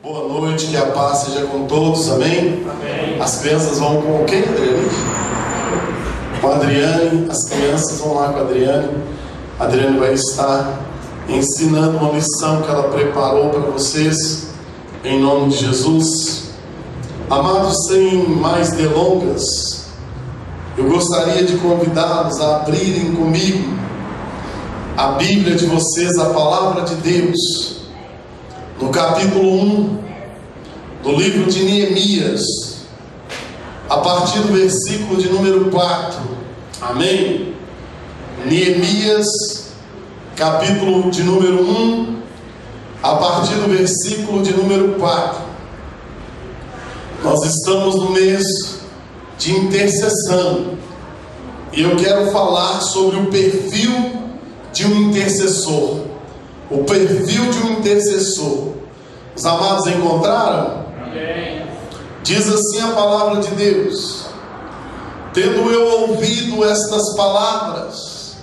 Boa noite, que a paz seja com todos, amém? Amém. As crianças vão com quem, Adriane? Com a Adriane, as crianças vão lá com a Adriane. A Adriane vai estar ensinando uma lição que ela preparou para vocês, em nome de Jesus. Amados, sem mais delongas, eu gostaria de convidá-los a abrirem comigo a Bíblia de vocês, a Palavra de Deus, no capítulo 1 do livro de Neemias, a partir do versículo de número 4, amém? Neemias, capítulo de número 1, a partir do versículo de número 4. Nós estamos no mês de intercessão, e eu quero falar sobre o perfil de um intercessor. O perfil de um intercessor. Os amados encontraram? Amém. Diz assim a palavra de Deus: tendo eu ouvido estas palavras,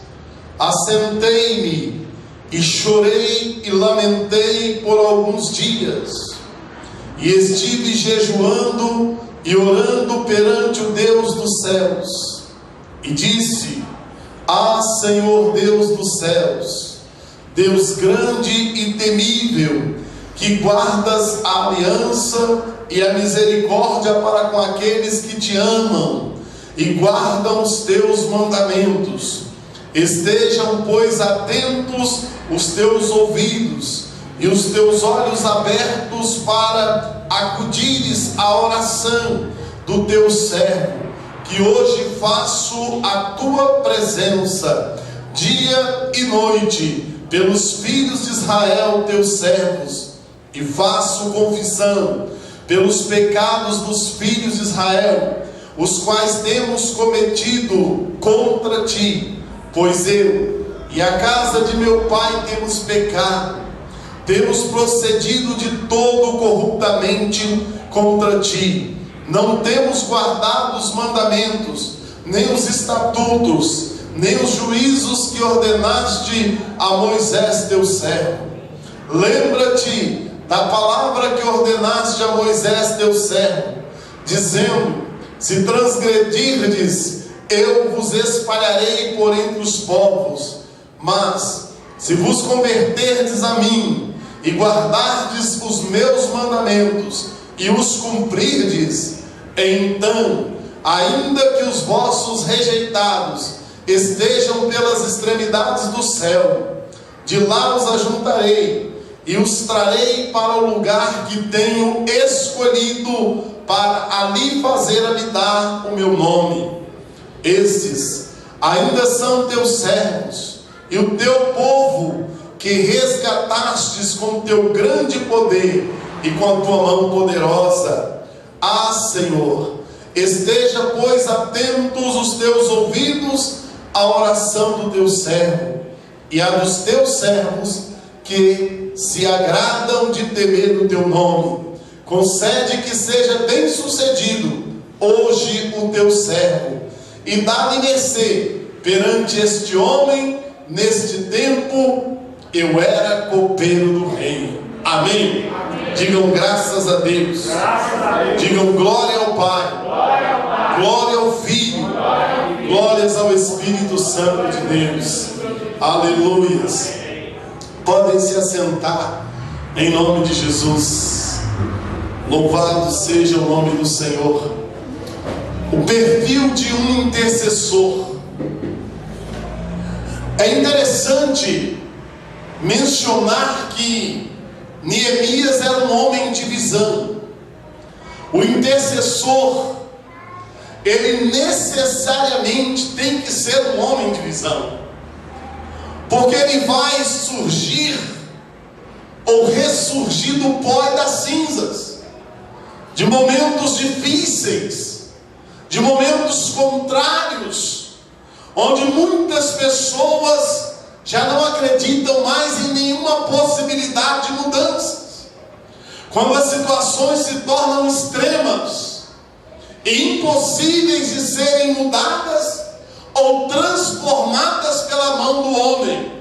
assentei-me e chorei e lamentei por alguns dias, e estive jejuando e orando perante o Deus dos céus, e disse: Ah, Senhor Deus dos céus, Deus grande e temível, que guardas a aliança e a misericórdia para com aqueles que te amam e guardam os teus mandamentos. Estejam, pois, atentos os teus ouvidos e os teus olhos abertos para acudires à oração do teu servo, que hoje faço a tua presença dia e noite pelos filhos de Israel, teus servos, e faço confissão pelos pecados dos filhos de Israel, os quais temos cometido contra ti, pois eu e a casa de meu pai temos pecado, temos procedido de todo corruptamente contra ti, não temos guardado os mandamentos, nem os estatutos, nem os juízos que ordenaste a Moisés teu servo. Lembra-te da palavra que ordenaste a Moisés teu servo, dizendo: se transgredirdes, eu vos espalharei por entre os povos, mas se vos converterdes a mim e guardardes os meus mandamentos e os cumprirdes, então, ainda que os vossos rejeitados estejam pelas extremidades do céu, de lá os ajuntarei e os trarei para o lugar que tenho escolhido, para ali fazer habitar o meu nome. Estes ainda são teus servos e o teu povo, que resgatastes com teu grande poder e com a tua mão poderosa. Ah, Senhor, esteja, pois, atentos os teus ouvidos à oração do teu servo e a dos teus servos que se agradam de temer o teu nome. Concede que seja bem sucedido hoje o teu servo, e dá-lhe mercê perante este homem. Neste tempo eu era copeiro do reino. Amém? Amém. Digam graças a Deus. Graças a Deus. Digam glória ao Pai. Glória ao Pai. Glória ao Filho. Glória ao Filho. Glórias ao Espírito Santo de Deus. Aleluias. Podem se assentar em nome de Jesus. Louvado seja o nome do Senhor. O perfil de um intercessor. É interessante mencionar que Neemias era um homem de visão. O intercessor, ele necessariamente tem que ser um homem de visão, porque ele vai surgir ou ressurgir do pó e das cinzas, de momentos difíceis, de momentos contrários, onde muitas pessoas já não acreditam mais em nenhuma possibilidade de mudanças. Quando as situações se tornam extremas e impossíveis de serem mudadas ou transformadas pela mão do homem,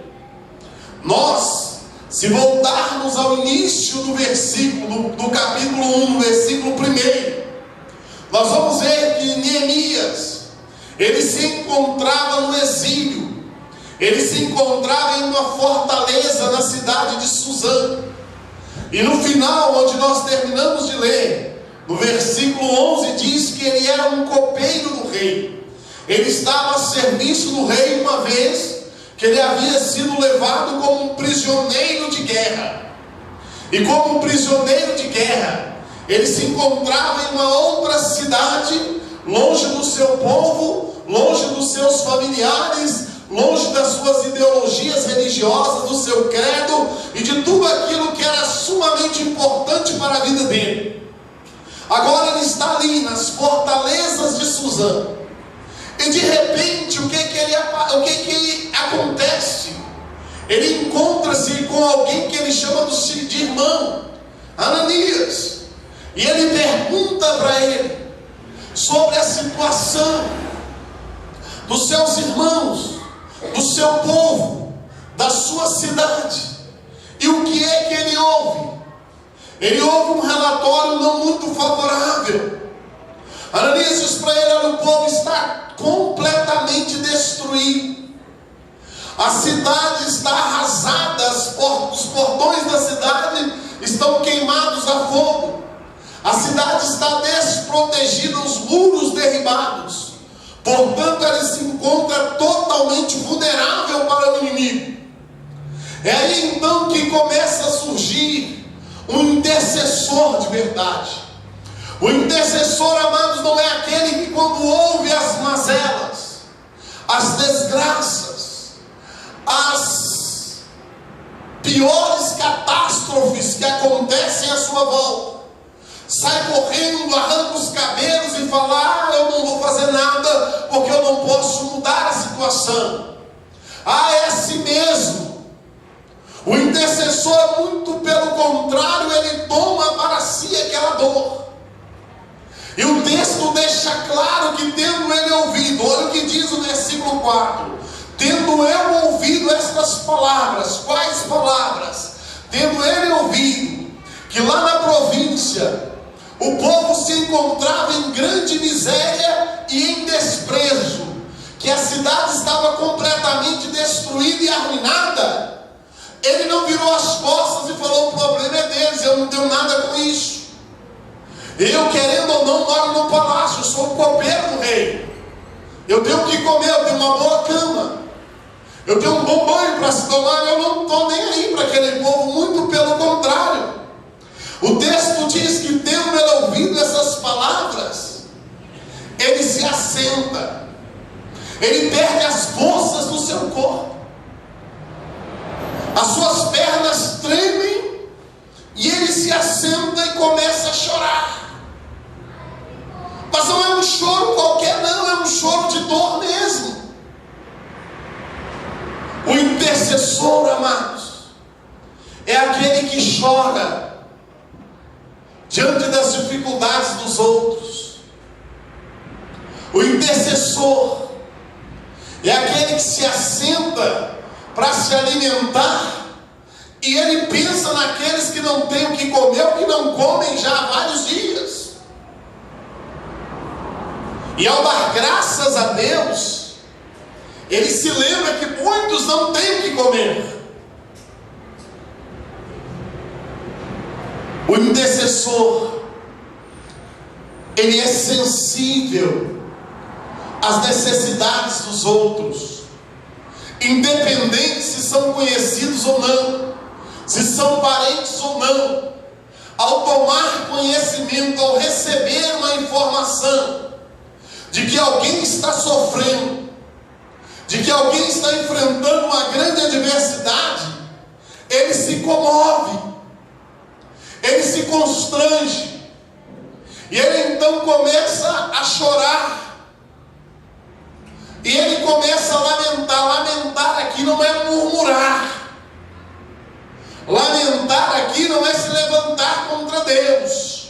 nós, Se voltarmos ao início do versículo, do capítulo 1, versículo 1, nós vamos ver que Neemias, ele se encontrava no exílio, ele se encontrava em uma fortaleza na cidade de Suzã. E no final, onde nós terminamos de ler, no versículo 11, diz que ele era um copeiro do rei. Ele estava a serviço do rei uma vez que ele havia sido levado como um prisioneiro de guerra. E como um prisioneiro de guerra, ele se encontrava em uma outra cidade, longe do seu povo, longe dos seus familiares, longe das suas ideologias religiosas, do seu credo e de tudo aquilo que era sumamente importante para a vida dele. Agora ele está ali nas fortalezas de Suzã. E de repente, o que acontece? Ele encontra-se com alguém que ele chama de irmão, Ananias. E ele pergunta para ele sobre a situação dos seus irmãos, do seu povo, da sua cidade. E o que é que ele ouve? Ele ouve um relatório não muito favorável. Ananias diz para ele: olha, o povo está completamente destruído. A cidade está arrasada, os portões da cidade estão queimados a fogo. A cidade está desprotegida, os muros derribados. Portanto, ela se encontra totalmente vulnerável para o inimigo. É aí então que começa a surgir um intercessor de verdade. O intercessor, amados, não é aquele que quando ouve as mazelas, as desgraças, as piores catástrofes que acontecem à sua volta, sai correndo, arranca os cabelos e fala: eu não vou fazer nada porque eu não posso mudar a situação. É assim mesmo. O intercessor, muito pelo contrário, ele toma para si aquela dor. E o texto deixa claro que, tendo ele ouvido, olha o que diz o versículo 4: tendo eu ouvido estas palavras. Quais palavras? Tendo ele ouvido que lá na província o povo se encontrava em grande miséria e em desprezo, que a cidade estava completamente destruída e arruinada, ele não virou as costas e falou: o problema é deles, eu não tenho nada com isso. Eu, querendo ou não, moro no palácio, eu sou o copeiro do rei. Eu tenho o que comer, eu tenho uma boa cama, eu tenho um bom banho para se tomar. Eu não estou nem aí para aquele povo, muito pelo contrário. O texto diz que, tendo ele ouvido essas palavras, ele se assenta, ele perde as forças do seu corpo, as suas pernas tremem, e ele se assenta e começa a chorar. Mas não é um choro qualquer, não, é um choro de dor mesmo. O intercessor, amados, é aquele que chora diante das dificuldades dos outros. O intercessor é aquele que se assenta para se alimentar, e ele pensa naqueles que não têm o que comer, ou que não comem já há vários dias. E ao dar graças a Deus, ele se lembra que muitos não têm o que comer. O intercessor, ele é sensível às necessidades dos outros, independente se são conhecidos ou não, se são parentes ou não. Ao tomar conhecimento, ao receber uma informação de que alguém está sofrendo, de que alguém está enfrentando uma grande adversidade, ele se comove, ele se constrange, e ele então começa a chorar, e ele começa a lamentar. Lamentar aqui não é murmurar, lamentar aqui não é se levantar contra Deus,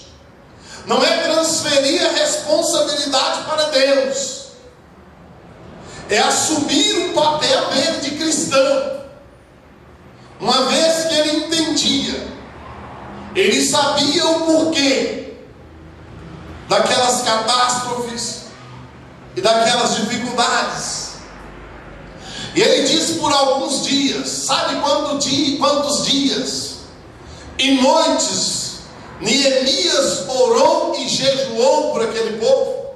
não é transferir a responsabilidade para Deus, é assumir o papel dele de cristão. uma vez que ele entendia, ele sabia o porquê daquelas catástrofes e daquelas dificuldades. E ele diz por alguns dias, sabe quantos dias e noites Neemias orou e jejuou por aquele povo?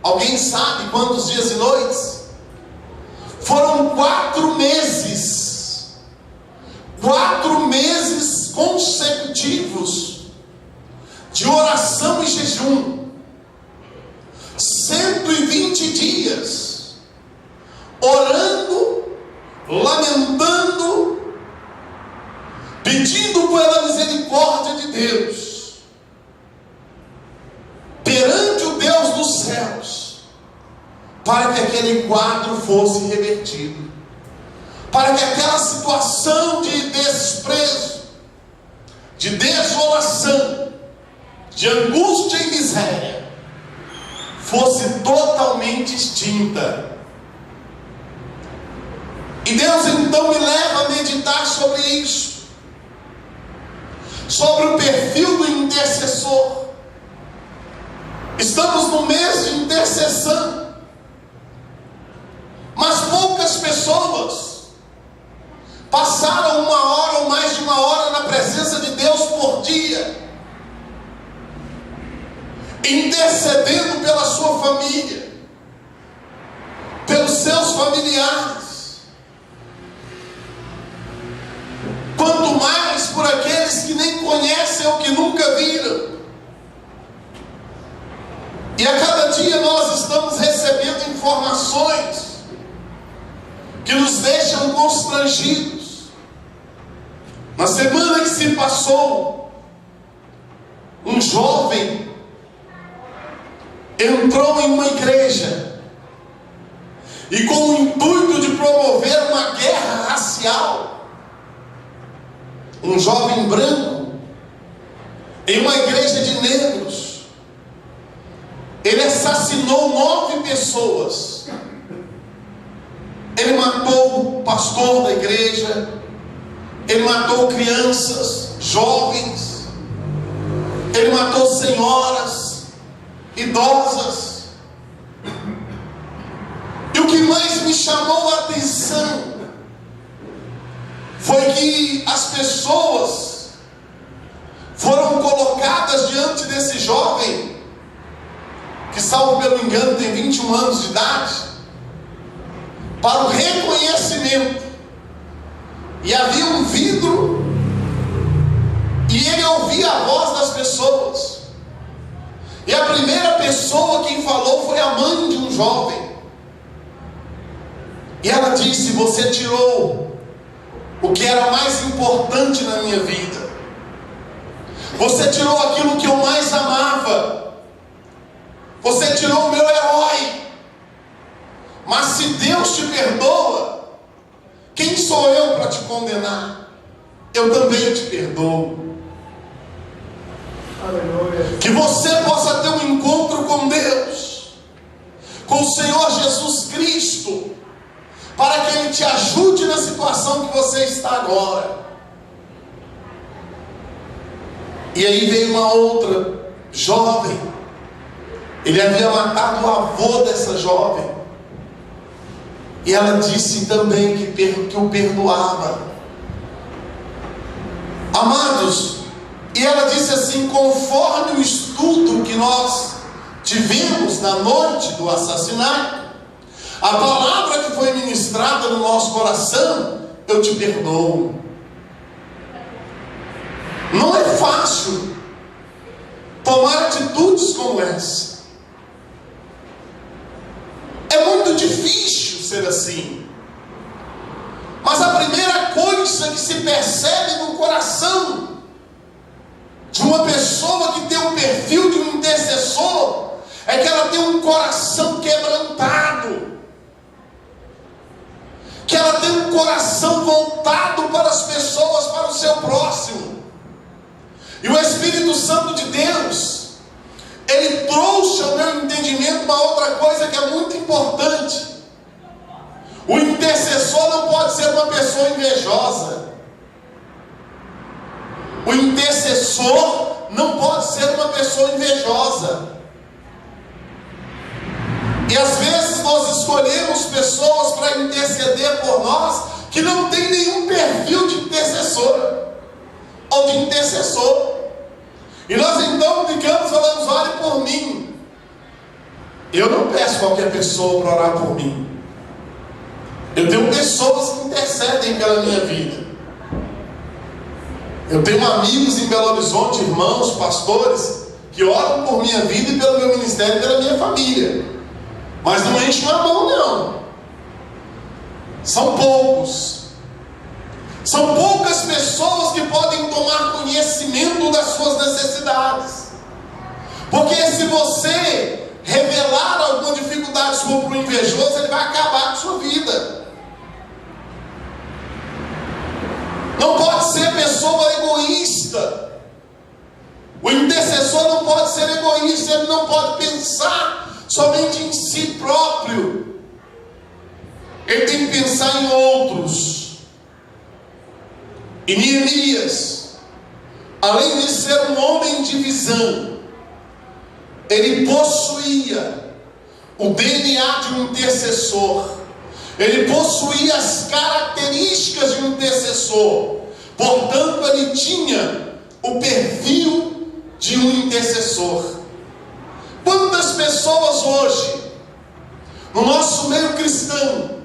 Alguém sabe quantos dias e noites? Foram 4 meses. 4 meses consecutivos de oração e jejum. 120 dias orando, lamentando, pedindo pela misericórdia de Deus perante o Deus dos céus, para que aquele quadro fosse revertido, para que aquela situação de desprezo, de desolação, de angústia e miséria fosse totalmente extinta. E Deus então me leva a meditar sobre isso, sobre o perfil do intercessor. Estamos no mês de intercessão, mas poucas pessoas passaram 1 hora ou mais de 1 hora na presença de Deus por dia, intercedendo pela sua família, pelos seus familiares, quanto mais por aqueles que nem conhecem ou que nunca viram. E a cada dia nós estamos recebendo informações que nos deixam constrangidos. Na semana que se passou, um jovem entrou em uma igreja e, com o intuito de promover uma guerra racial, um jovem branco em uma igreja de negros, ele assassinou 9 pessoas. Ele matou o pastor da igreja, ele matou crianças, jovens, ele matou senhoras, idosas. E o que mais me chamou a atenção foi que as pessoas foram colocadas diante desse jovem, que, salvo pelo engano, tem 21 anos de idade, para o reconhecimento. E havia um vidro, e ele ouvia a voz das pessoas. E a primeira pessoa quem falou foi a mãe de um jovem. E ela disse: você tirou o que era mais importante na minha vida, você tirou aquilo que eu mais amava, você tirou o meu herói. Mas se Deus te perdoa, quem sou eu para te condenar? Eu também te perdoo. Aleluia. Que você possa ter um encontro com Deus, com o Senhor Jesus Cristo, para que Ele te ajude na situação que você está agora. E aí veio uma outra jovem. Ele havia matado o avô dessa jovem, e ela disse também que o perdoava. Amados, e ela disse assim: conforme o estudo que nós tivemos na noite do assassinato, a palavra que foi ministrada no nosso coração, eu te perdoo. Não é fácil tomar atitudes como essa. É muito difícil ser assim. Mas a primeira coisa que se percebe no coração de uma pessoa que tem um perfil de um intercessor é que ela tem um coração quebrantado, que ela tem um coração voltado para as pessoas, para o seu próximo. E o Espírito Santo de Deus, Ele trouxe ao meu entendimento uma outra coisa que é muito importante. O intercessor não pode ser uma pessoa invejosa. O intercessor não pode ser uma pessoa invejosa. E às vezes nós escolhemos pessoas para interceder por nós que não tem nenhum perfil de intercessora ou de intercessor. E nós então ficamos falando: ore por mim. Eu não peço qualquer pessoa para orar por mim. Eu tenho pessoas que intercedem pela minha vida. Eu tenho amigos em Belo Horizonte, irmãos, pastores, que oram por minha vida e pelo meu ministério e pela minha família. Mas não enchem a mão, não. São poucos. São poucas pessoas que podem tomar conhecimento das suas necessidades. Porque se você revelar alguma dificuldade sua para o invejoso, ele vai acabar com sua vida. Não pode ser pessoa egoísta. O intercessor não pode ser egoísta. Ele não pode pensar somente em si próprio. Ele tem que pensar em outros. E Neemias, além de ser um homem de visão, ele possuía o DNA de um intercessor. Ele possuía as características de um intercessor. Portanto, ele tinha o perfil de um intercessor. Quantas pessoas hoje, no nosso meio cristão,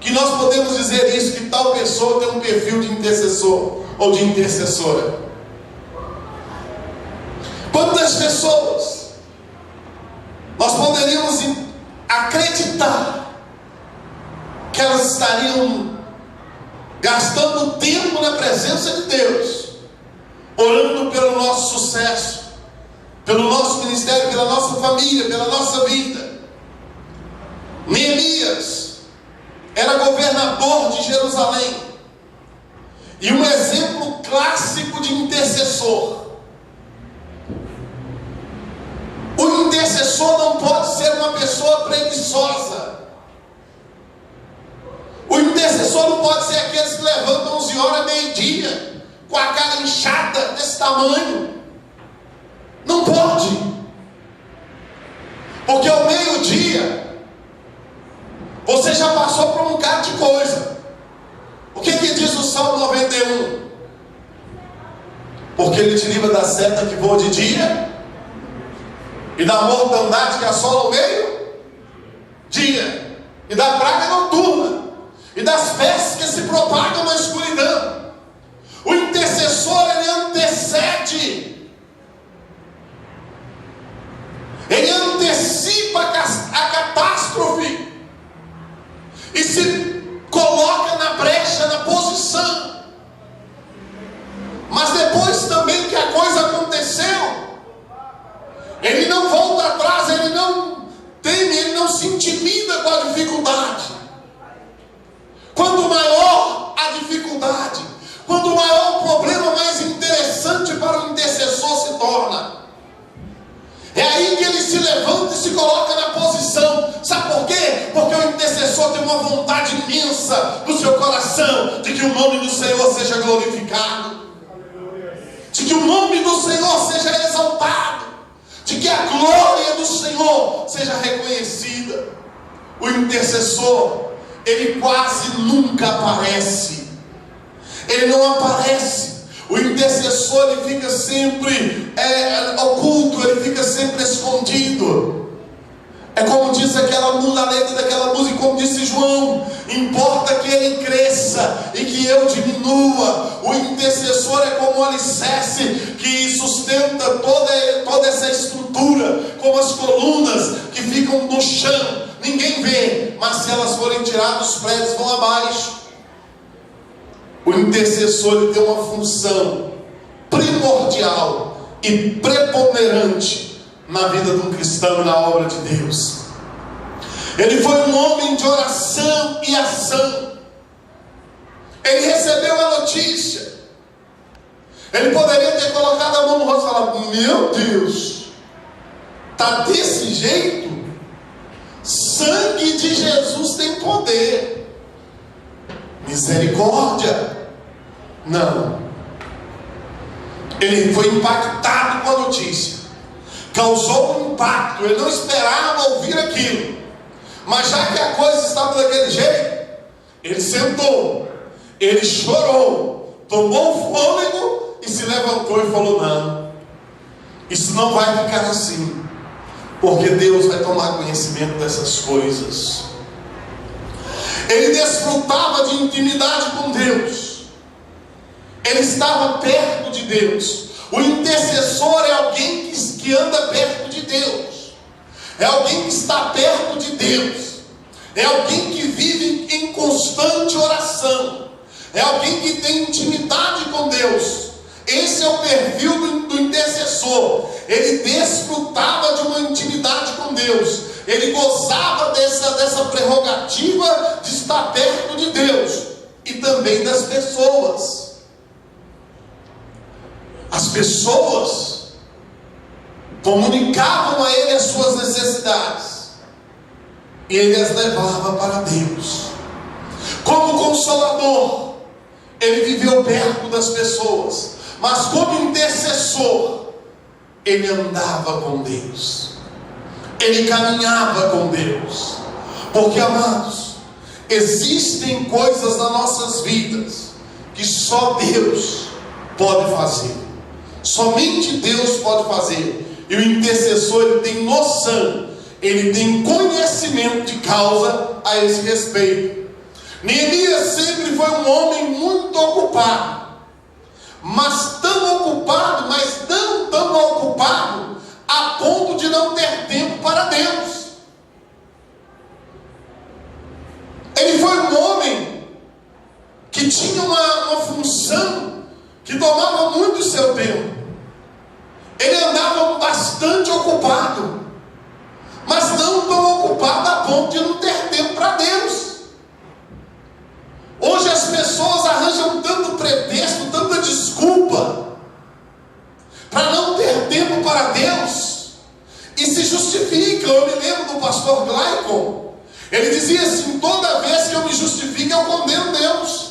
que nós podemos dizer isso, que tal pessoa tem um perfil de intercessor ou de intercessora? Quantas pessoas nós poderíamos acreditar que elas estariam gastando tempo na presença de Deus, orando pelo nosso sucesso, pelo nosso ministério, pela nossa família, pela nossa vida? Neemias era governador de Jerusalém e um exemplo clássico de intercessor. O intercessor não pode ser uma pessoa preguiçosa. O intercessor não pode ser aqueles que levantam 11 horas, meio-dia, com a cara inchada desse tamanho. Não pode. Porque ao meio-dia você já passou por um bocado de coisa. O que diz o Salmo 91? Porque ele te livra da seta que voa de dia e da mortandade que assola o meio-dia, e da praga noturna, e das pestes que se propagam na escuridão. O intercessor, ele antecede, ele antecipa a catástrofe e se coloca na brecha, na posição. Mas depois também que a coisa aconteceu, ele não volta atrás, ele não teme, ele não se intimida com a dificuldade. Quanto maior a dificuldade, quanto maior o problema, mais interessante para o intercessor se torna. É aí que ele se levanta e se coloca na posição. Sabe por quê? Porque o intercessor tem uma vontade imensa no seu coração de que o nome do Senhor seja glorificado, de que o nome do Senhor seja exaltado, de que a glória do Senhor seja reconhecida. O intercessor, ele quase nunca aparece. Ele não aparece. O intercessor, ele fica sempre oculto, ele fica sempre escondido. É como diz aquela letra daquela música, como disse João: importa que ele cresça e que eu diminua. O intercessor é como um alicerce que sustenta toda essa estrutura, como as colunas que ficam no chão. Ninguém vê, mas se elas forem tiradas, os prédios vão abaixo. O intercessor, ele tem uma função primordial e preponderante na vida de um cristão e na obra de Deus. Ele foi um homem de oração e ação. Ele recebeu a notícia. Ele poderia ter colocado a mão no rosto e falado: meu Deus, está desse jeito? Sangue de Jesus tem poder. misericórdia. Não. Ele foi impactado com a notícia. Causou um impacto. Ele não esperava ouvir aquilo. Mas já que a coisa estava daquele jeito, ele sentou, ele chorou, tomou o fôlego e se levantou e falou: não, isso não vai ficar assim, porque Deus vai tomar conhecimento dessas coisas. Ele desfrutava de intimidade com Deus. Ele estava perto de Deus. O intercessor é alguém que anda perto de Deus. É alguém que está perto de Deus. É alguém que vive em constante oração. É alguém que tem intimidade com Deus. Esse é o perfil do intercessor. Ele desfrutava de uma intimidade com Deus. Ele gozava dessa prerrogativa de estar perto de Deus e também das pessoas. As pessoas comunicavam a ele as suas necessidades e ele as levava para Deus. Como consolador, ele viveu perto das pessoas, mas como intercessor, ele andava com Deus, ele caminhava com Deus. Porque, amados, existem coisas nas nossas vidas que só Deus pode fazer. Somente Deus pode fazer. E o intercessor, ele tem noção, ele tem conhecimento de causa a esse respeito. Neemias sempre foi um homem muito ocupado, mas tão ocupado, mas não tão ocupado a ponto de não ter tempo para Deus. Ele foi um homem que tinha uma função que tomava muito o seu tempo. Ele andava bastante ocupado, mas não tão ocupado a ponto de não ter tempo para Deus. Hoje as pessoas arranjam tanto pretexto, tanta desculpa para não ter tempo para Deus e se justificam. Eu me lembro do pastor Glaicon. Ele dizia assim: toda vez que eu me justifico, eu condeno Deus.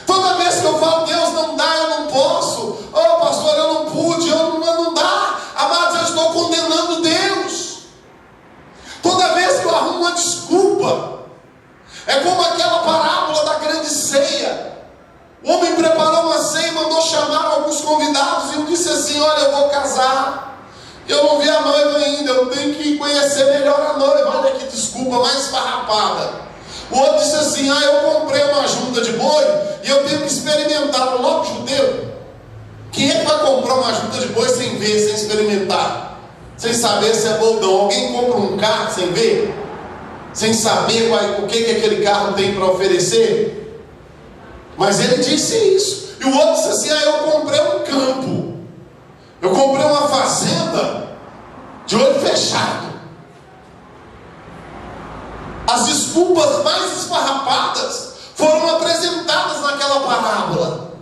Toda vez que eu falo: Deus, não dá, eu não posso, oh pastor, eu não pude, não dá, amados, eu estou condenando Deus. Toda vez que eu arrumo uma desculpa, é como aquela parábola da grande ceia. O homem preparou uma ceia e mandou chamar alguns convidados, e um disse assim: olha, eu vou casar, eu não vi a noiva ainda, eu tenho que conhecer melhor a noiva. Olha que desculpa mais esfarrapada. O outro disse assim: eu comprei uma junta de boi e eu tenho que experimentar. O logo judeu, quem é que vai comprar uma junta de boi sem ver, sem experimentar, sem saber se é bom ou não? Alguém compra um carro sem ver, sem saber o que aquele carro tem para oferecer? Mas ele disse isso. E o outro disse assim: eu comprei um campo, eu comprei uma fazenda de olho fechado. As desculpas mais esfarrapadas foram apresentadas naquela parábola.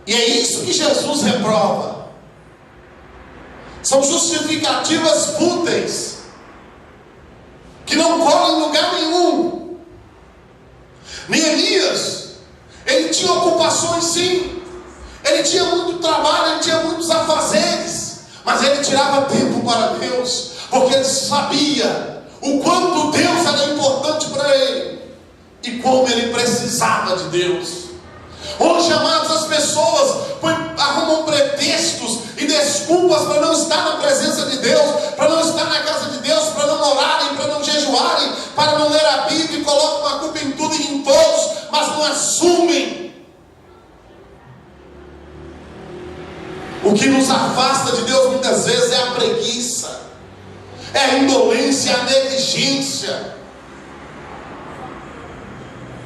E é isso que Jesus reprova. São justificativas fúteis que não colam em lugar nenhum. Neemias, ele tinha ocupações sim, ele tinha muito trabalho, ele tinha muitos afazeres, mas ele tirava tempo para Deus, porque ele sabia o quanto Deus era importante para ele e como ele precisava de Deus. Hoje, amados, as pessoas arrumam pretextos e desculpas para não estar na presença de Deus, para não estar na casa de Deus, para não orarem, para não jejuarem, para não ler a Bíblia, e colocam a culpa em tudo e em todos, mas não assumem. O que nos afasta de Deus muitas vezes é a preguiça, é a indolência, a negligência.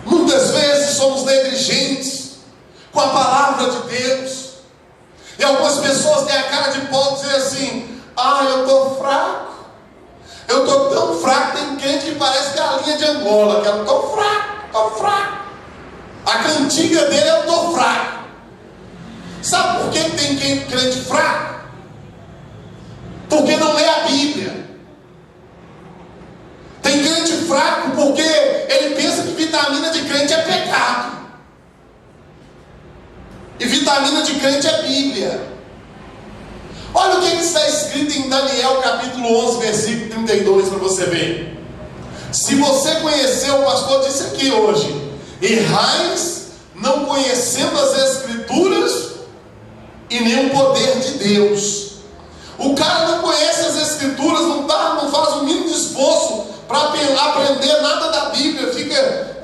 Muitas vezes somos negligentes com a palavra de Deus. E algumas pessoas têm a cara de pau de dizer assim: eu estou fraco, eu estou tão fraco. Tem crente que parece que é a linha de Angola, que eu estou fraco. A cantiga dele é: eu estou fraco. Sabe por que tem crente fraco? Porque não lê a Bíblia. Tem crente fraco porque ele pensa que vitamina de crente é pecado. de crente é Bíblia. Olha o que está escrito em Daniel capítulo 11, versículo 32, para você ver. Se você conheceu, o pastor disse aqui hoje: errais não conhecendo as Escrituras e nem o poder de Deus. O cara não conhece as Escrituras, não faz o mínimo de esforço para aprender nada da Bíblia, fica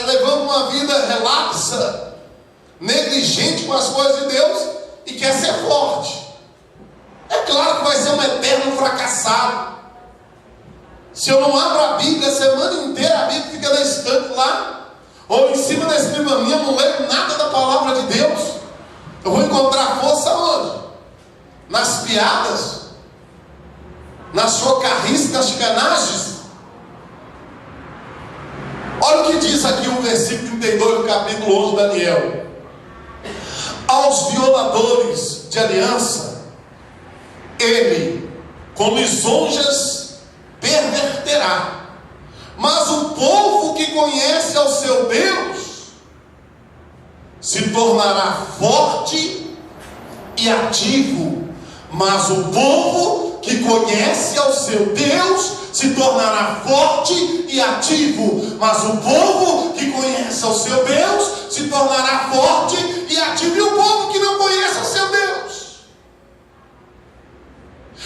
levando uma vida relaxa, negligente com as coisas de Deus e quer ser forte. É claro que vai ser um eterno fracassado. Se eu não abro a Bíblia a semana inteira, a Bíblia fica na estante lá, ou em cima da escrivaninha, eu não leio nada da palavra de Deus. Eu vou encontrar força onde? Nas piadas, nas chocarrices, nas chicanagens. Olha o que diz aqui o versículo 32 do capítulo 11 de Daniel: aos violadores de aliança ele com lisonjas perverterá, mas o povo que conhece ao seu Deus se tornará forte e ativo. Mas o povo que conhece ao seu Deus se tornará forte e ativo. Mas o povo que conhece ao seu Deus se tornará forte e ativo. E o povo que não conhece ao seu Deus?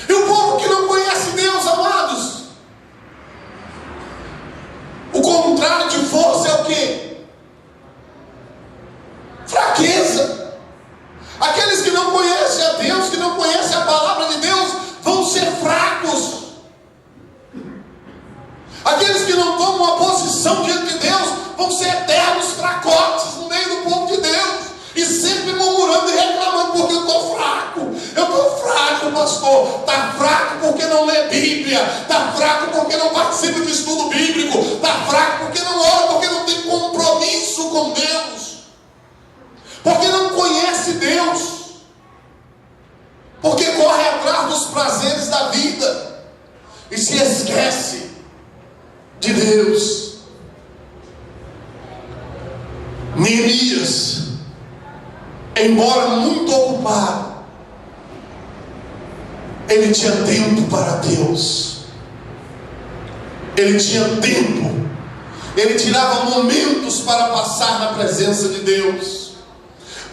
E o povo que não conhece Deus, amados? O contrário de força é o quê? Fraqueza. Aqueles que não conhecem a Deus, que não conhecem a palavra de Deus, vão ser fracos. Aqueles que não tomam uma posição diante de Deus, vão ser eternos fracotes no meio do povo de Deus, e sempre murmurando e reclamando: porque eu estou fraco. Eu estou fraco, pastor. Está fraco porque não lê Bíblia. Está fraco porque não participa do estudo bíblico. Está fraco porque não ora, porque não tem compromisso com Deus, porque não conhece Deus, porque corre atrás dos prazeres da vida e se esquece de Deus. Neemias, embora muito ocupado, ele tinha tempo para Deus. Ele tinha tempo. Ele tirava momentos para passar na presença de Deus.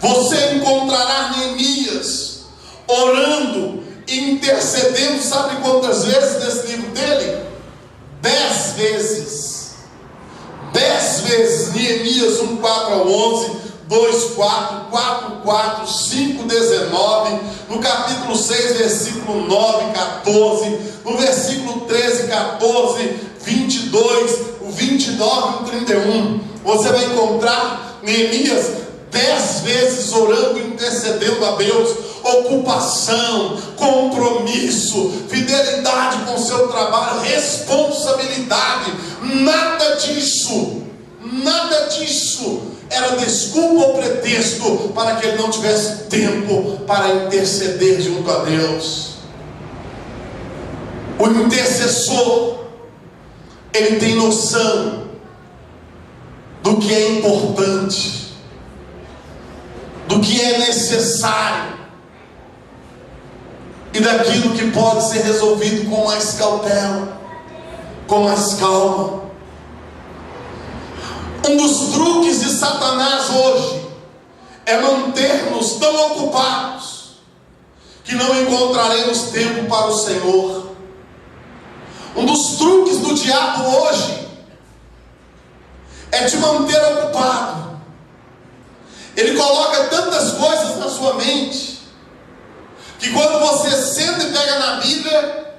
Você encontrará Neemias orando e intercedendo, sabe quantas vezes nesse livro dele? 10 vezes. 10 vezes. Neemias 1, 4 a 11, 2, 4, 4, 4, 5, 19, no capítulo 6, versículo 9, 14, no versículo 13, 14, 22, o 29 e o 31. Você vai encontrar Neemias 10 vezes orando e intercedendo a Deus. Ocupação, compromisso, fidelidade com o seu trabalho, responsabilidade. Nada disso era desculpa ou pretexto para que ele não tivesse tempo para interceder junto a Deus. O intercessor, ele tem noção do que é importante, do que é necessário e daquilo que pode ser resolvido com mais cautela, com mais calma. Um dos truques de Satanás hoje é manter-nos tão ocupados que não encontraremos tempo para o Senhor. Um dos truques do diabo hoje é te manter ocupado. Ele coloca tantas coisas na sua mente que quando você senta e pega na Bíblia,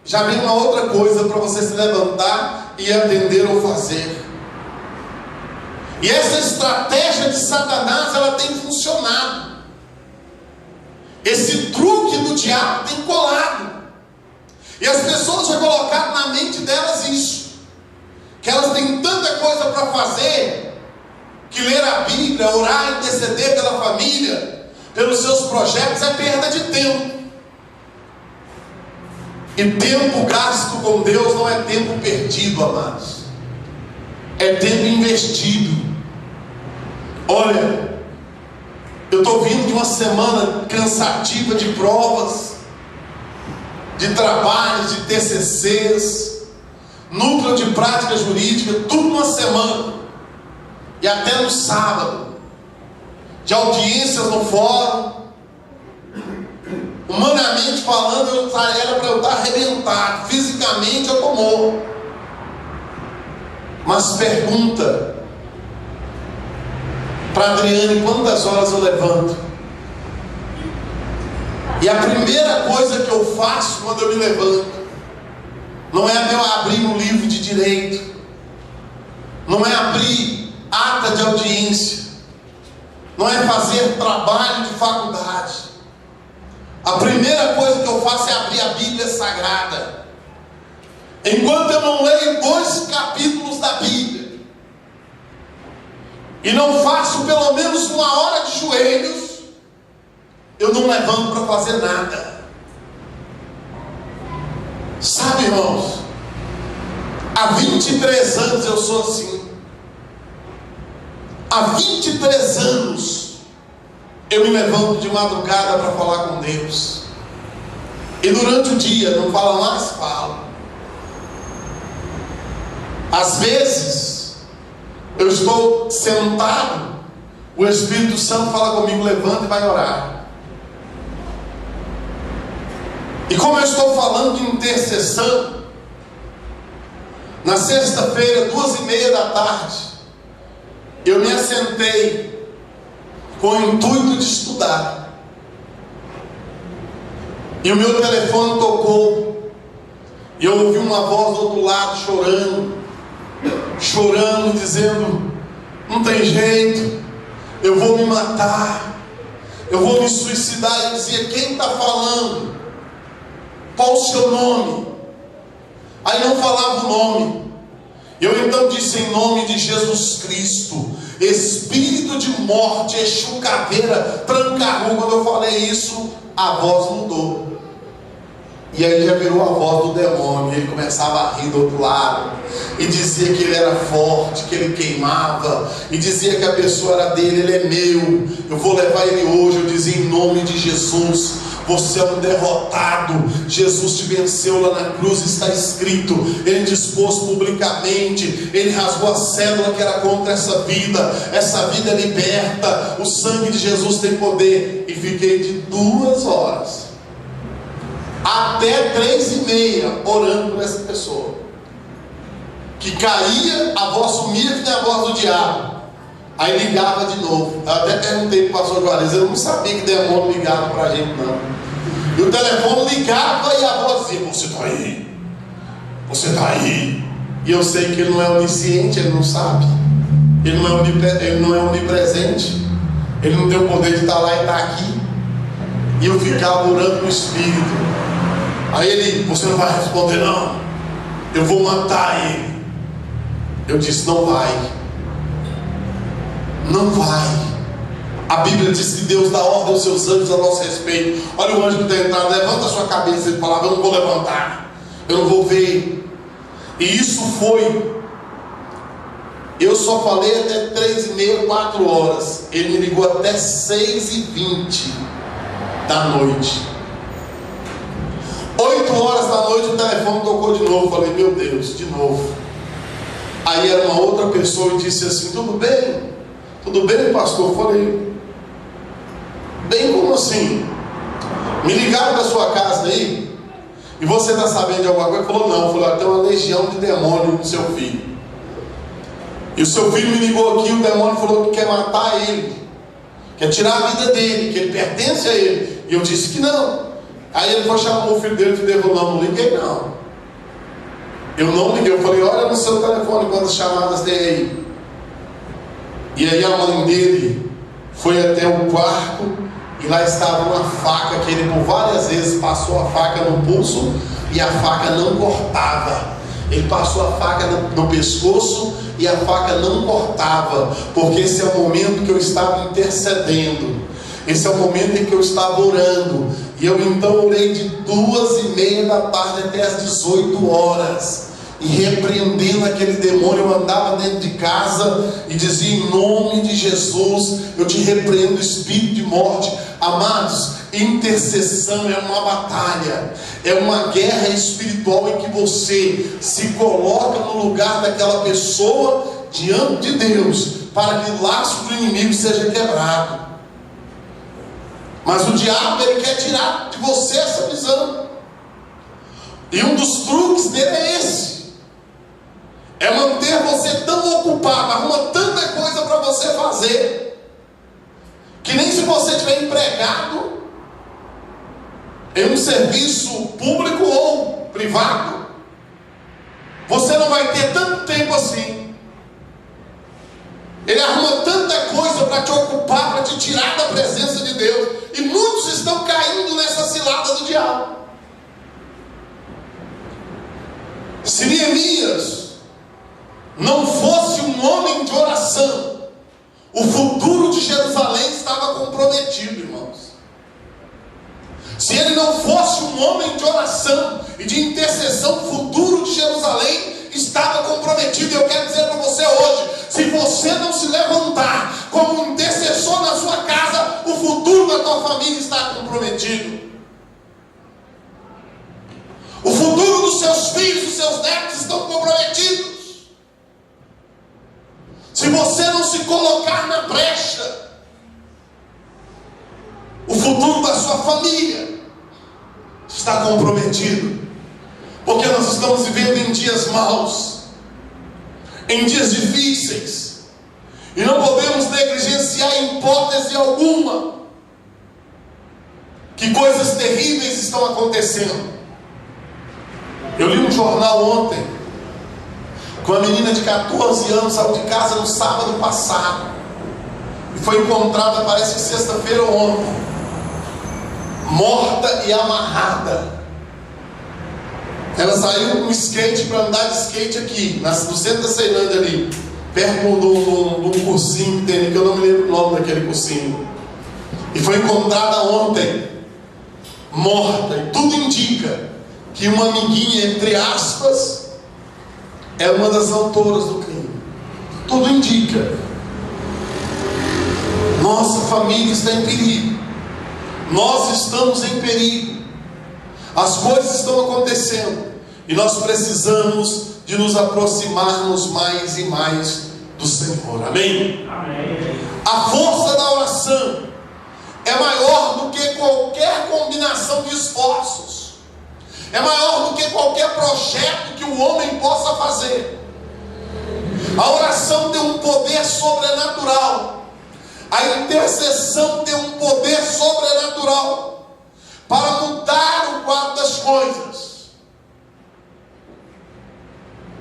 já vem uma outra coisa para você se levantar e atender ou fazer. E essa estratégia de Satanás, ela tem funcionado. Esse truque do diabo tem colado. E as pessoas já colocaram na mente delas isso, que elas têm tanta coisa para fazer, que ler a Bíblia, orar, interceder pela família, pelos seus projetos, é perda de tempo. E tempo gasto com Deus não é tempo perdido, amados. É tempo investido. Olha, Eu estou vindo de uma semana cansativa de provas, de trabalhos, de TCCs, núcleo de prática jurídica, tudo numa semana. E até no sábado, de audiências no fórum. Humanamente falando, era para eu estar arrebentado. Fisicamente eu estou morto. Mas pergunta para Adriane quantas horas eu levanto. E a primeira coisa que eu faço quando eu me levanto não é eu abrir um livro de direito, não é abrir ata de audiência, não é fazer trabalho de faculdade. A primeira coisa que eu faço é abrir a Bíblia Sagrada. Enquanto eu não leio 2 capítulos da Bíblia e não faço pelo menos 1 hora de joelhos, eu não levanto para fazer nada. Sabe, irmãos, há 23 anos eu sou assim. Há 23 anos eu me levanto de madrugada para falar com Deus. E durante o dia, não fala mais, fala. Às vezes eu estou sentado, o Espírito Santo fala comigo, levanta e vai orar. E como eu estou falando de intercessão, na sexta-feira, 2h30 da tarde, eu me assentei com o intuito de estudar. E o meu telefone tocou. E eu ouvi uma voz do outro lado chorando, dizendo: não tem jeito, eu vou me matar, eu vou me suicidar. Eu dizia: quem está falando? Qual o seu nome? Aí não falava o nome. Eu então disse: em nome de Jesus Cristo, espírito de morte, Exu caveira, tranca-rua. Quando eu falei isso, a voz mudou. E aí já virou a voz do demônio. Ele começava a rir do outro lado, e dizia que ele era forte, que ele queimava, e dizia que a pessoa era dele, ele é meu, eu vou levar ele hoje. Eu dizia: em nome de Jesus, você é um derrotado, Jesus te venceu lá na cruz, está escrito. Ele dispôs publicamente, ele rasgou a cédula que era contra essa vida é liberta, o sangue de Jesus tem poder. E fiquei de 2 horas até 3h30 orando por essa pessoa, que caía, a voz sumia, que tem a voz do diabo. Aí ligava de novo. Eu até perguntei para o pastor Juarez, eu não sabia que demônio ligava para a gente não. E o telefone ligava e a voz dizia: você está aí, você está aí. E eu sei que ele não é onisciente, ele não sabe, ele não é onipresente, ele não tem o poder de estar lá e estar aqui. E eu ficava orando no Espírito. Aí ele: você não vai responder não, eu vou matar ele. Eu disse: não vai, não vai. A Bíblia diz que Deus dá ordem aos seus anjos a nosso respeito. Olha o anjo que está entrando, levanta a sua cabeça. Ele falava: eu não vou levantar, eu não vou ver. E isso foi, eu só falei até 3h30, 4 horas. Ele me ligou até 6h20 da noite. 8 horas da noite o telefone tocou de novo. Falei: meu Deus, de novo. Aí era uma outra pessoa e disse assim: tudo bem? Tudo bem, pastor? Eu falei: bem, como assim? Me ligaram da sua casa aí e você está sabendo de alguma coisa? Ele falou: não. Eu falei: tem uma legião de demônio no seu filho. E o seu filho me ligou aqui, o demônio falou que quer matar ele, quer tirar a vida dele, que ele pertence a ele. E eu disse que não. Aí ele foi chamar o filho dele e falou: não liguei não. Eu não liguei. Eu falei: olha no seu telefone quantas chamadas tem aí. E aí a mãe dele foi até o quarto e lá estava uma faca que ele por várias vezes passou a faca no pulso e a faca não cortava. Ele passou a faca no pescoço e a faca não cortava, porque esse é o momento que eu estava intercedendo, esse é o momento em que eu estava orando. E eu então orei de 2h30 da tarde até as 18 horas. e repreendendo aquele demônio, eu andava dentro de casa e dizia: em nome de Jesus, eu te repreendo, espírito de morte. Amados, intercessão é uma batalha, é uma guerra espiritual em que você se coloca no lugar daquela pessoa diante de Deus, para que o laço do inimigo seja quebrado. Mas o diabo, ele quer tirar de você essa visão, e um dos truques dele é esse: é manter você tão ocupado, arruma tanta coisa para você fazer, que nem se você estiver empregado em um serviço público ou privado, você não vai ter tanto tempo assim. Ele arruma tanta coisa para te ocupar, para te tirar da presença de Deus, e muitos estão caindo nessa cilada do diabo. Se Neemias não fosse um homem de oração, o futuro de Jerusalém estava comprometido, irmãos. Se ele não fosse um homem de oração e de intercessão, o futuro de Jerusalém estava comprometido. E eu quero dizer para você hoje: se você não se levantar como um intercessor na sua casa, o futuro da tua família está comprometido. O futuro dos seus filhos, dos seus netos estão comprometidos. Se você não se colocar na brecha, o futuro da sua família está comprometido. Porque nós estamos vivendo em dias maus, em dias difíceis, e não podemos negligenciar em hipótese alguma que coisas terríveis estão acontecendo. Eu li um jornal ontem, com uma menina de 14 anos saiu de casa no sábado passado e foi encontrada, parece que sexta-feira ou ontem, morta e amarrada. Ela saiu com um skate para andar de skate aqui, no centro da Ceilândia ali, perto de um cursinho que tem ali, que eu não me lembro o nome daquele cursinho. E foi encontrada ontem, morta, e tudo indica que uma amiguinha, entre aspas, é uma das autoras do crime. Tudo indica. Nossa família está em perigo. Nós estamos em perigo. As coisas estão acontecendo. E nós precisamos de nos aproximarmos mais e mais do Senhor. Amém? Amém. A força da oração é maior do que qualquer combinação de esforços. É maior do que qualquer projeto que o homem possa fazer. A oração tem um poder sobrenatural. A intercessão tem um poder sobrenatural para mudar o quadro das coisas.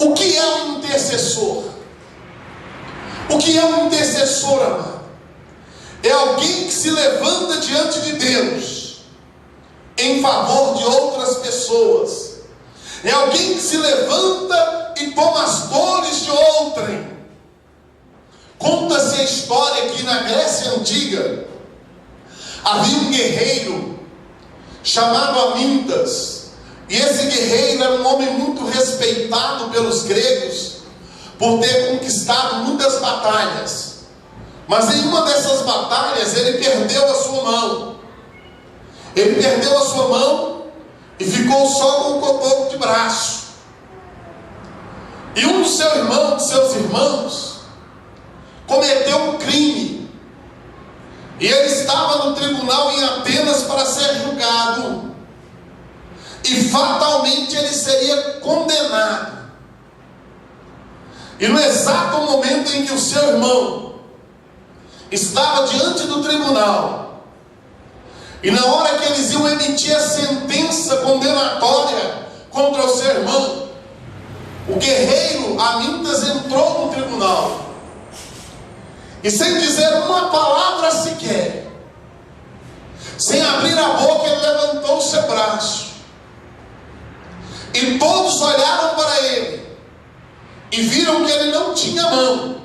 O que é um intercessor? O que é um intercessor, amado? É alguém que se levanta diante de Deus em favor de outras pessoas. É alguém que se levanta e toma as dores de outrem. Conta-se a história que na Grécia Antiga havia um guerreiro chamado Amintas. E esse guerreiro era um homem muito respeitado pelos gregos por ter conquistado muitas batalhas. Mas em uma dessas batalhas ele perdeu a sua mão. Ele perdeu a sua mão e ficou só com o cotoco de braço. E um dos seus irmãos, cometeu um crime. E ele estava no tribunal em Atenas para ser julgado. E fatalmente ele seria condenado. E no exato momento em que o seu irmão estava diante do tribunal, e na hora que eles iam emitir a sentença condenatória contra o seu irmão, o guerreiro Amintas entrou no tribunal. E sem dizer uma palavra sequer, sem abrir a boca, ele levantou o seu braço. E todos olharam para ele e viram que ele não tinha mão.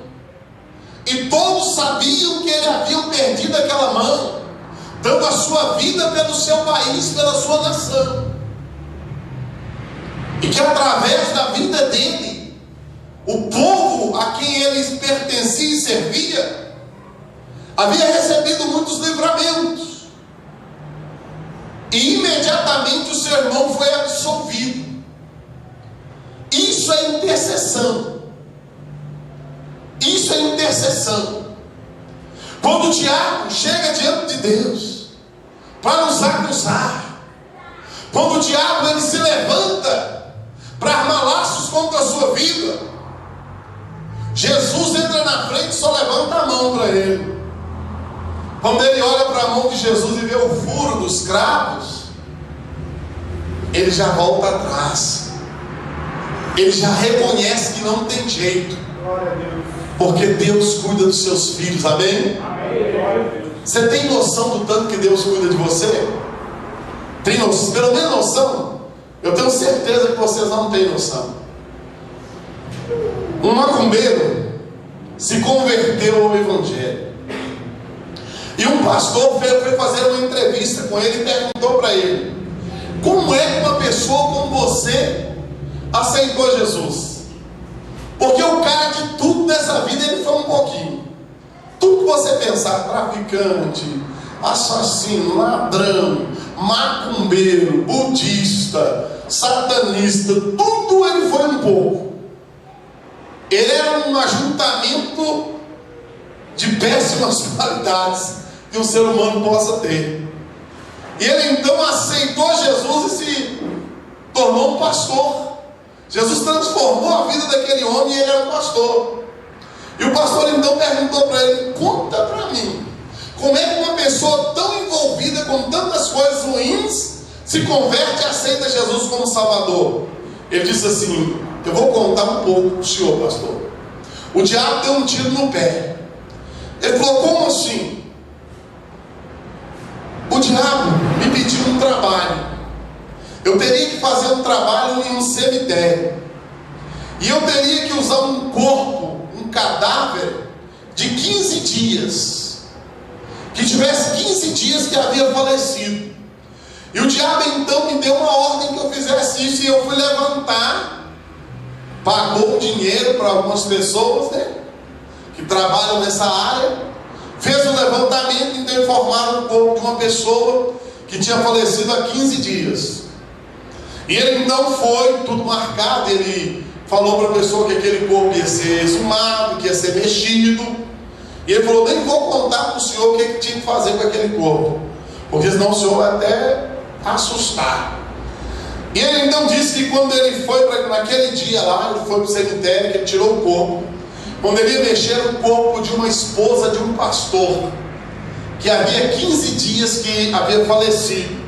E todos sabiam que ele havia perdido aquela mão, dando a sua vida pelo seu país, pela sua nação. e que através da vida dele, o povo a quem ele pertencia e servia havia recebido muitos livramentos, e imediatamente o seu irmão foi absolvido. Isso é intercessão. Isso é intercessão. Quando o diabo chega diante de Deus para nos acusar, quando o diabo ele se levanta para armar laços contra a sua vida, Jesus entra na frente e só levanta a mão para ele. Quando ele olha para a mão de Jesus e vê o furo dos cravos, ele já volta atrás. Ele já reconhece que não tem jeito, porque Deus cuida dos seus filhos, amém? Você tem noção do tanto que Deus cuida de você? Tem noção? Pelo menos noção? Eu tenho certeza que vocês não têm noção. Um macumbeiro se converteu ao Evangelho, e um pastor foi fazer uma entrevista com ele e perguntou para ele: como é que uma pessoa como você aceitou Jesus? Porque o cara de tudo nessa vida ele foi um pouquinho. Tudo que você pensar, traficante, assassino, ladrão, macumbeiro, budista, satanista, tudo ele foi um pouco. Ele era um ajuntamento de péssimas qualidades que um ser humano possa ter. E ele então aceitou Jesus e se tornou um pastor. Jesus transformou a vida daquele homem e ele era um pastor. E o pastor então perguntou para ele: conta para mim, como é que uma pessoa tão envolvida com tantas coisas ruins se converte e aceita Jesus como Salvador? Ele disse assim: eu vou contar um pouco para o senhor, pastor. O diabo deu um tiro no pé. Ele falou: como assim? O diabo me pediu um trabalho. Eu teria que fazer um trabalho em um cemitério, e eu teria que usar um corpo, um cadáver de 15 dias, que tivesse 15 dias que havia falecido. E o diabo então me deu uma ordem que eu fizesse isso, e eu fui levantar, pagou dinheiro para algumas pessoas, né, que trabalham nessa área, fez um levantamento, então informaram o corpo de uma pessoa que tinha falecido há 15 dias. E ele então foi, tudo marcado, ele falou para a pessoa que aquele corpo ia ser exumado, que ia ser mexido. E ele falou: nem vou contar para o senhor o que tinha que fazer com aquele corpo, porque senão o senhor vai até assustar. E ele então disse que quando ele foi naquele dia lá, ele foi para o cemitério, que ele tirou o corpo. Quando ele ia mexer no corpo de uma esposa de um pastor, que havia 15 dias que havia falecido,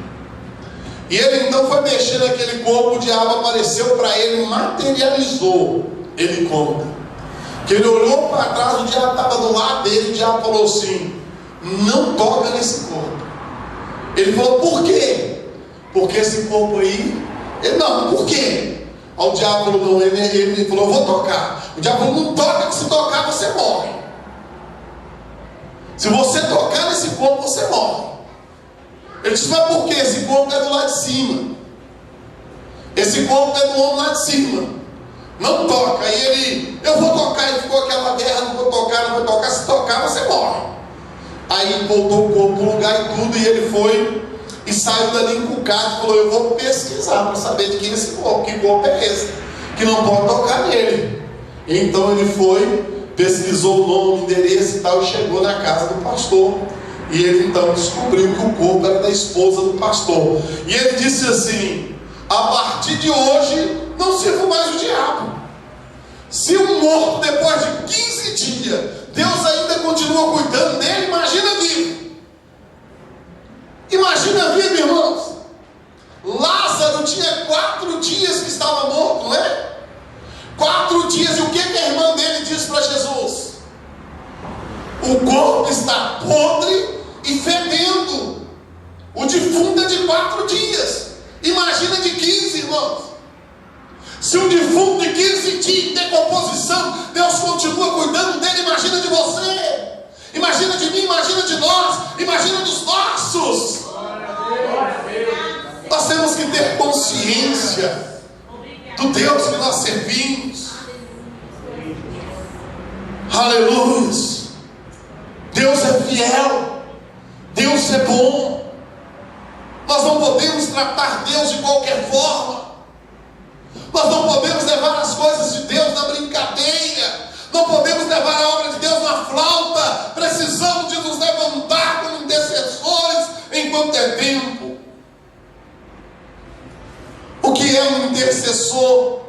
e ele então foi mexer naquele corpo, o diabo apareceu para ele, materializou. Ele conta que ele olhou para trás, o diabo estava do lado dele, o diabo falou assim: não toca nesse corpo. Ele falou: por quê? Porque esse corpo aí... Ele: não, por quê? Aí o diabo falou: não, ele falou: eu vou tocar. O diabo falou: não toca, que se tocar você morre. Se você tocar nesse corpo você morre. Ele disse: mas por quê? Esse corpo é do lado de cima. Esse corpo é do homem lá de cima. Não toca. Aí ele: eu vou tocar. E ficou aquela guerra: não vou tocar, não vou tocar. Se tocar você morre. Aí voltou o corpo para o lugar e tudo, e ele foi e saiu dali encucado e falou: eu vou pesquisar para saber de quem é esse corpo, que corpo é esse, que não pode tocar nele. Então ele foi, pesquisou o nome, endereço e tal, e chegou na casa do pastor. E ele então descobriu que o corpo era da esposa do pastor. E ele disse assim: a partir de hoje não sirvo mais o diabo. Se um morto depois de 15 dias, Deus ainda continua cuidando dele, imagina vivo. Imagina vivo, irmãos. Lázaro tinha 4 dias que estava morto, não é? 4 dias, e o que a irmã dele disse para Jesus? O corpo está podre e fedendo. O defunto é de 4 dias. Imagina de 15, irmãos. Se um defunto de 15 dias de decomposição, Deus continua cuidando dele, imagina de você. Imagina de mim, imagina de nós, imagina dos nossos. Nós temos que ter consciência do Deus que nós servimos. Aleluia. Deus é fiel, Deus é bom. Nós não podemos tratar Deus de qualquer forma. Nós não podemos levar as coisas de Deus na brincadeira. Não podemos levar a obra de Deus na flauta. Precisamos de nos levantar como intercessores enquanto é tempo. O que é um intercessor?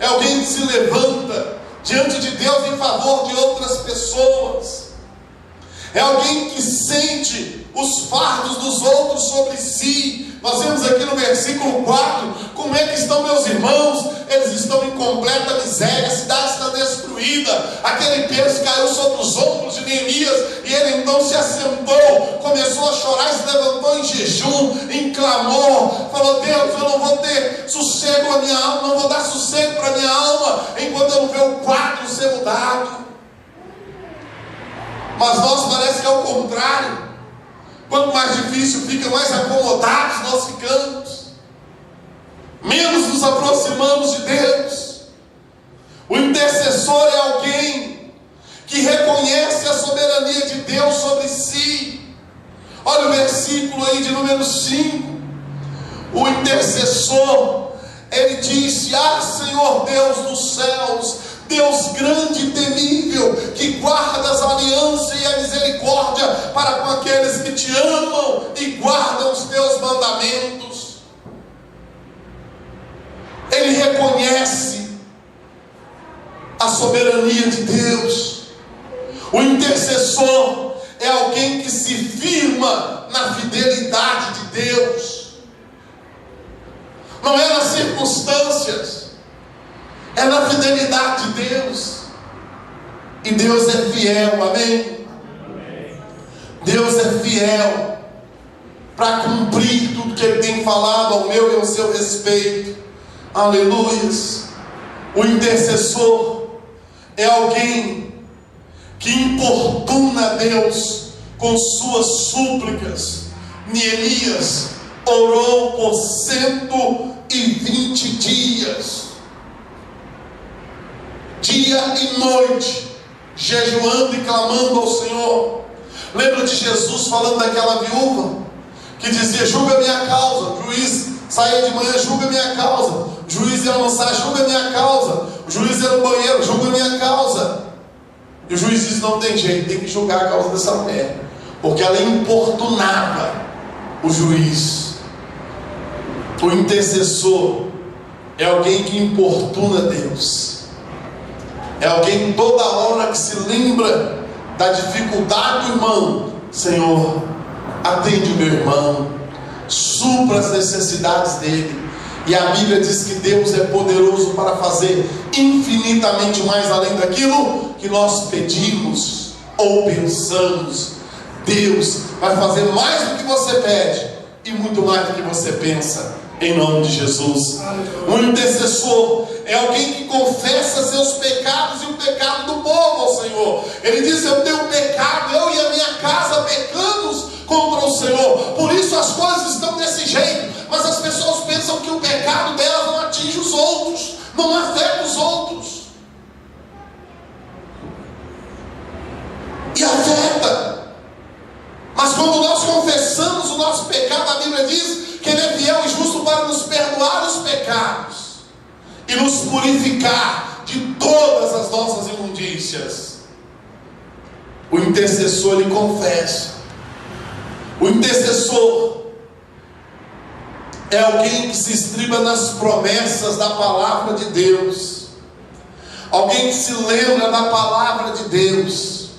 É alguém que se levanta diante de Deus em favor de outras pessoas. É alguém que sente os fardos dos outros sobre si. Nós vemos aqui no versículo 4, como é que estão meus irmãos? Eles estão em completa miséria, a cidade está destruída, aquele peso caiu sobre os ombros de Neemias, e ele então se assentou, começou a chorar, se levantou em jejum, em clamor, falou: Deus, eu não vou ter sossego a minha alma, não vou dar sossego para a minha alma, enquanto eu não ver o quadro ser mudado. Mas nós parece que é o contrário. Quanto mais difícil fica, mais acomodados nós ficamos, menos nos aproximamos de Deus. O intercessor é alguém que reconhece a soberania de Deus sobre si. Olha o versículo aí de número 5. O intercessor, ele disse: ah, Senhor Deus dos céus, Deus grande e temível, que guardas a aliança e a misericórdia para com aqueles que te amam e guardam os teus mandamentos. Ele reconhece a soberania de Deus. O intercessor é alguém que se firma na fidelidade de Deus. Não é nas circunstâncias, é na fidelidade de Deus. E Deus é fiel, amém? Deus é fiel para cumprir tudo que Ele tem falado ao meu e ao seu respeito. Aleluias. O intercessor é alguém que importuna a Deus com suas súplicas. Neemias orou por 120 dias, dia e noite, jejuando e clamando ao Senhor. Lembra de Jesus falando daquela viúva que dizia: julga minha causa. O juiz saía de manhã: julga minha causa. O juiz ia almoçar: julga minha causa. O juiz ia no banheiro: julga minha causa. E o juiz disse: não tem jeito, tem que julgar a causa dessa mulher, porque ela importunava o juiz. O intercessor é alguém que importuna Deus. É alguém toda hora que se lembra da dificuldade do irmão: Senhor, atende o meu irmão, supra as necessidades dele. E a Bíblia diz que Deus é poderoso para fazer infinitamente mais além daquilo que nós pedimos ou pensamos. Deus vai fazer mais do que você pede e muito mais do que você pensa, em nome de Jesus. Um intercessor é alguém que confessa seus pecados e o pecado do povo ao Senhor. Ele diz: eu tenho pecado, eu e a minha casa pecamos contra o Senhor, por isso as coisas estão desse jeito. Mas as pessoas pensam que o pecado delas não atinge os outros, não afeta os outros. E afeta. Mas quando nós confessamos o nosso pecado, a Bíblia diz que Ele é fiel e justo para nos perdoar os pecados e nos purificar de todas as nossas imundícias. O intercessor, ele confessa. O intercessor é alguém que se estriba nas promessas da palavra de Deus, alguém que se lembra da palavra de Deus.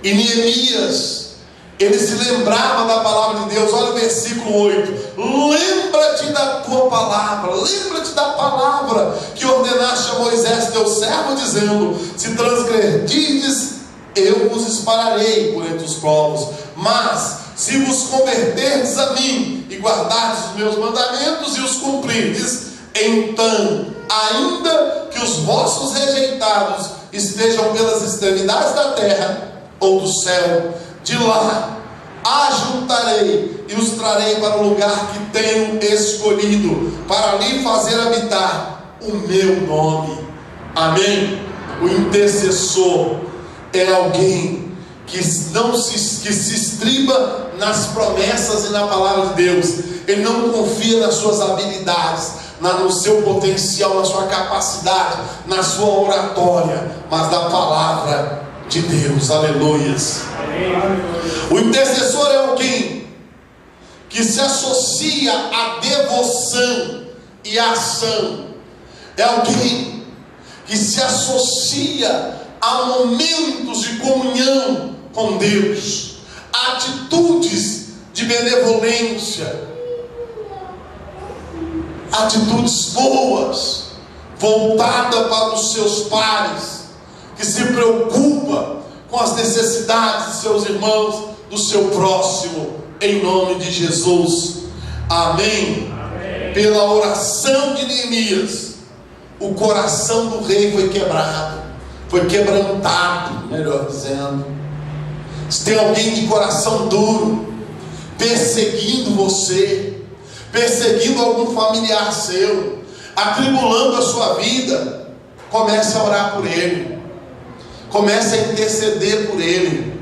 E Neemias, ele se lembrava da palavra de Deus. Olha o versículo 8: lembra-te da tua palavra, lembra-te da palavra que ordenaste a Moisés teu servo, dizendo: se transgredirdes, eu vos espalharei por entre os povos, mas se vos converterdes a mim e guardardes os meus mandamentos e os cumprirdes, então, ainda que os vossos rejeitados estejam pelas extremidades da terra ou do céu, de lá ajuntarei e os trarei para o lugar que tenho escolhido, para ali fazer habitar o meu nome. Amém? O intercessor é alguém que se estriba nas promessas e na palavra de Deus. Ele não confia nas suas habilidades, no seu potencial, na sua capacidade, na sua oratória, mas na palavra de Deus. Aleluias. O intercessor é alguém que se associa à devoção e à ação. É alguém que se associa a momentos de comunhão com Deus, a atitudes de benevolência, atitudes boas, voltadas para os seus pares, que se preocupa com as necessidades de seus irmãos, do seu próximo, em nome de Jesus. Amém. Amém. Pela oração de Neemias, o coração do rei foi quebrado, foi quebrantado, melhor dizendo. Se tem alguém de coração duro perseguindo você, perseguindo algum familiar seu, atribulando a sua vida, comece a orar por ele, comece a interceder por ele,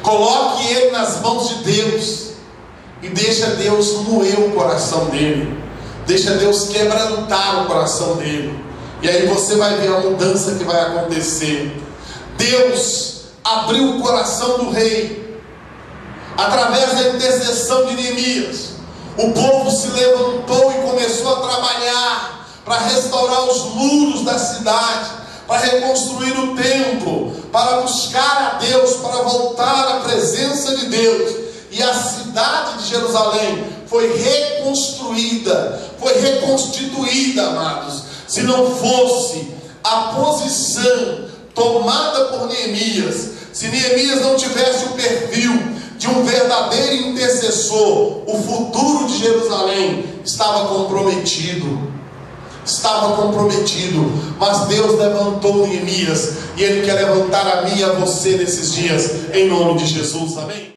coloque ele nas mãos de Deus e deixa Deus moer o coração dele, deixa Deus quebrantar o coração dele, e aí você vai ver a mudança que vai acontecer. Deus abriu o coração do rei através da intercessão de Neemias. O povo se levantou e começou a trabalhar para restaurar os muros da cidade, para reconstruir o templo, para buscar a Deus, para voltar à presença de Deus. E a cidade de Jerusalém foi reconstruída, foi reconstituída, amados. Se não fosse a posição tomada por Neemias, se Neemias não tivesse o perfil de um verdadeiro intercessor, o futuro de Jerusalém estava comprometido. Mas Deus levantou Neemias, e Ele quer levantar a mim e a você nesses dias, em nome de Jesus. Amém?